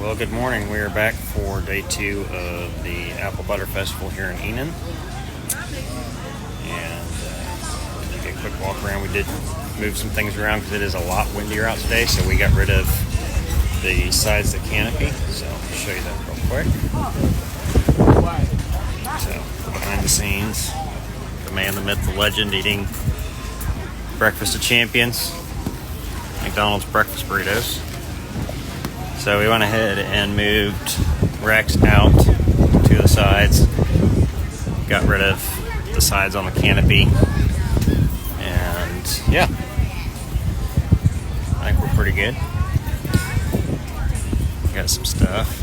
Well, good morning. We are back for day 2 of the Apple Butter Festival here in Enon. And we'll take a quick walk around. We did move some things around because it is a lot windier out today, so we got rid of the sides of the canopy. So I'll show you that real quick. So, behind the scenes, the man, the myth, the legend, eating breakfast of champions, McDonald's breakfast burritos. So we went ahead and moved Rex out to the sides, got rid of the sides on the canopy, and yeah, I think we're pretty good. Got some stuff.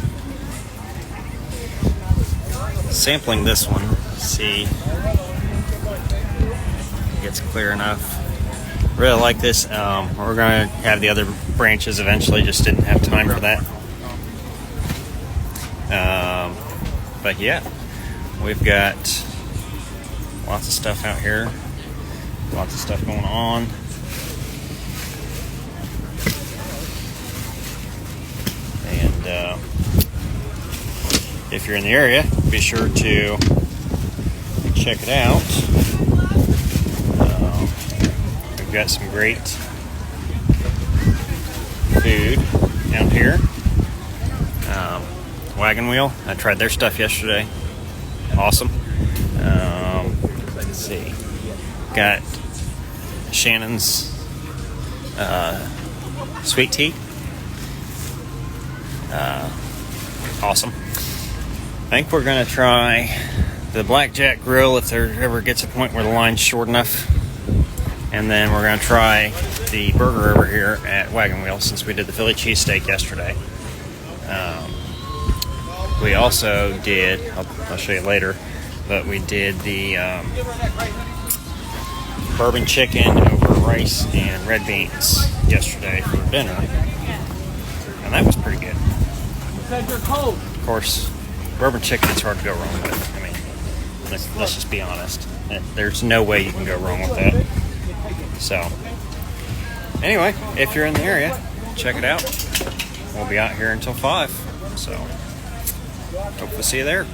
Sampling this one, see if it gets clear enough. Really like this. We're going to have the other branches eventually, just didn't have time for that. But yeah, we've got lots of stuff out here, lots of stuff going on. And if you're in the area, be sure to check it out. We've got some great food out here. Wagon Wheel, I tried their stuff yesterday. Awesome. Let's see. Got Shannon's sweet tea. Awesome. I think we're going to try the Blackjack Grill if there ever gets a point where the line's short enough. And then we're going to try the burger over here at Wagon Wheel since we did the Philly cheesesteak yesterday. We also did, I'll show you later, but we did the bourbon chicken over rice and red beans yesterday for dinner. And that was pretty good. Of course, bourbon chicken is hard to go wrong with. I mean, let's just be honest. There's no way you can go wrong with that. So, anyway, if you're in the area, check it out. We'll be out here until 5. So, hope to see you there.